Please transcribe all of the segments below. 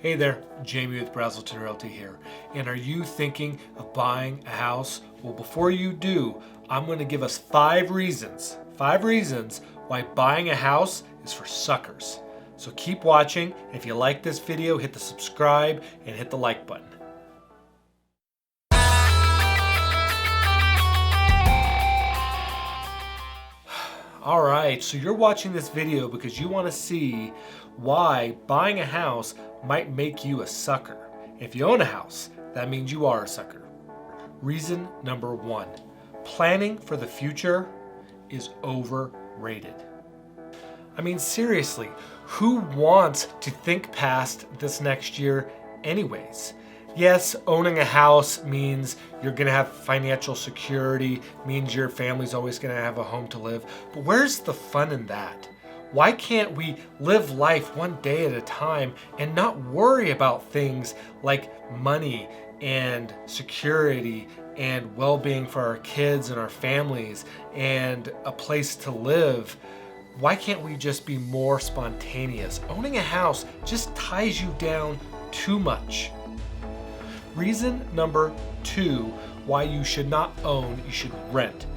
Hey there, Jamie with Brazelton Realty here. And are you thinking of buying a house? Well, before you do, I'm going to give us five reasons why buying a house is for suckers. So keep watching. If you like this video, hit the subscribe and hit the like button. All right, so you're watching this video because you want to see why buying a house might make you a sucker. If you own a house, that means you are a sucker. Reason number one, planning for the future is overrated. I mean, seriously, who wants to think past this next year anyways? Yes, owning a house means you're going to have financial security, means your family's always going to have a home to live. But where's the fun in that? Why can't we live life one day at a time and not worry about things like money and security and well-being for our kids and our families and a place to live? Why can't we just be more spontaneous? Owning a house just ties you down too much. Reason number two why you should not own, you should rent,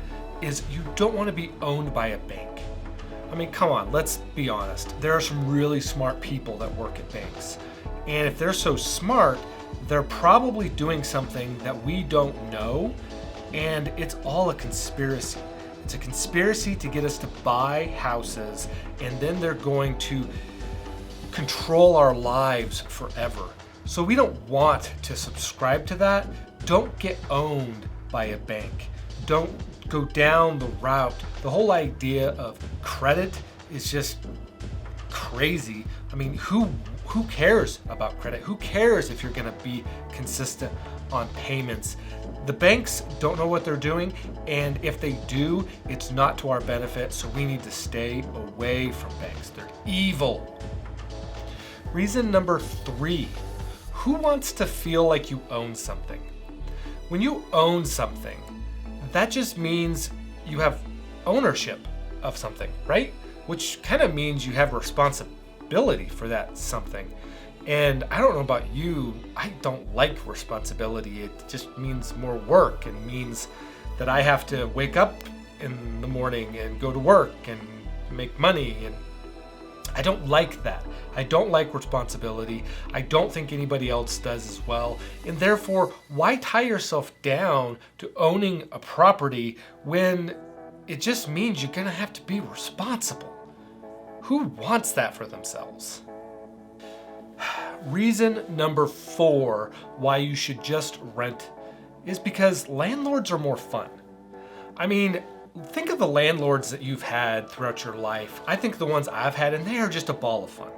is you don't want to be owned by a bank. I mean, come on, let's be honest. There are some really smart people that work at banks. And if they're so smart, they're probably doing something that we don't know, and it's all a conspiracy. It's a conspiracy to get us to buy houses, and then they're going to control our lives forever. So we don't want to subscribe to that. Don't get owned by a bank. Don't go down the route. The whole idea of credit is just crazy. I mean, who cares about credit? Who cares if you're going to be consistent on payments? The banks don't know what they're doing, and if they do, it's not to our benefit, so we need to stay away from banks. They're evil. Reason number three, who wants to feel like you own something? When you own something, that just means you have ownership of something, right? Which kind of means you have responsibility for that something. And I don't know about you, I don't like responsibility. It just means more work and means that I have to wake up in the morning and go to work and make money, and I don't like that. I don't like responsibility. I don't think anybody else does as well. And therefore, why tie yourself down to owning a property when it just means you're gonna have to be responsible? Who wants that for themselves? Reason number four why you should just rent is because landlords are more fun. I mean, think of the landlords that you've had throughout your life. I think the ones I've had, and they are just a ball of fun.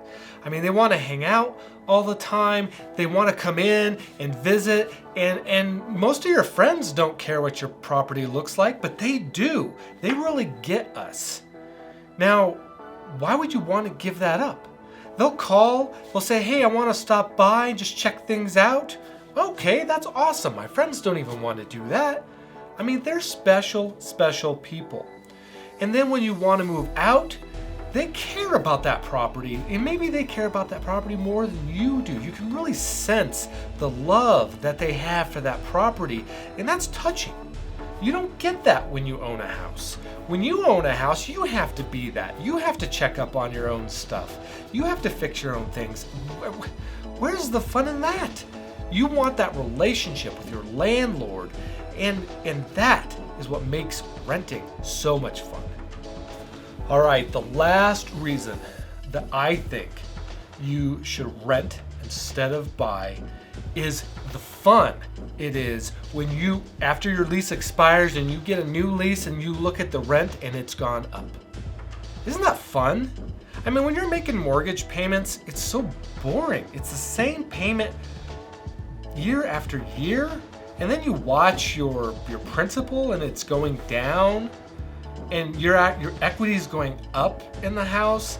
I mean, they want to hang out all the time. They want to come in and visit. And most of your friends don't care what your property looks like, but they do. They really get us. Now, why would you want to give that up? They'll call, they'll say, hey, I want to stop by and just check things out. Okay, that's awesome. My friends don't even want to do that. I mean, they're special people. And then when you want to move out, they care about that property. And maybe they care about that property more than you do. You can really sense the love that they have for that property. And that's touching. You don't get that when you own a house. When you own a house, you have to be that. You have to check up on your own stuff. You have to fix your own things. Where's the fun in that? You want that relationship with your landlord. And that is what makes renting so much fun. All right, the last reason that I think you should rent instead of buy is the fun it is when you, after your lease expires and you get a new lease and you look at the rent and it's gone up. Isn't that fun? I mean, when you're making mortgage payments, it's so boring. It's the same payment year after year. And then you watch your principal and it's going down, and your equity is going up in the house.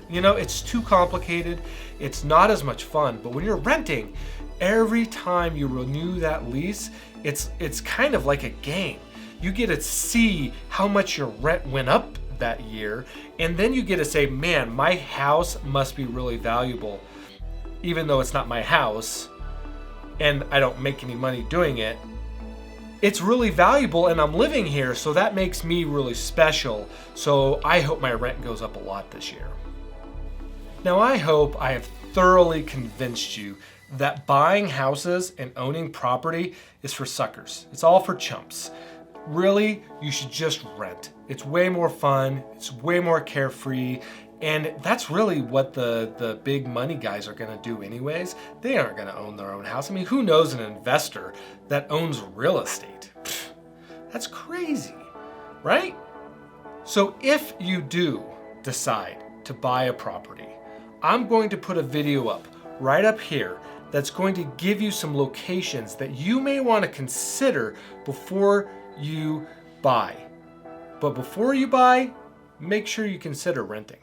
You know, it's too complicated. It's not as much fun. But when you're renting, every time you renew that lease, it's kind of like a game. You get to see how much your rent went up that year, and then you get to say, man, my house must be really valuable. even though it's not my house and I don't make any money doing it, it's really valuable and I'm living here, so that makes me really special. So I hope my rent goes up a lot this year. Now I hope I have thoroughly convinced you that buying houses and owning property is for suckers. It's all for chumps. Really, you should just rent. It's way more fun, it's way more carefree, and that's really what the big money guys are gonna do anyways. They aren't gonna own their own house. I mean, who knows an investor that owns real estate? Pfft, that's crazy, right? So if you do decide to buy a property, I'm going to put a video up right up here that's going to give you some locations that you may want to consider before you buy. But before you buy, make sure you consider renting.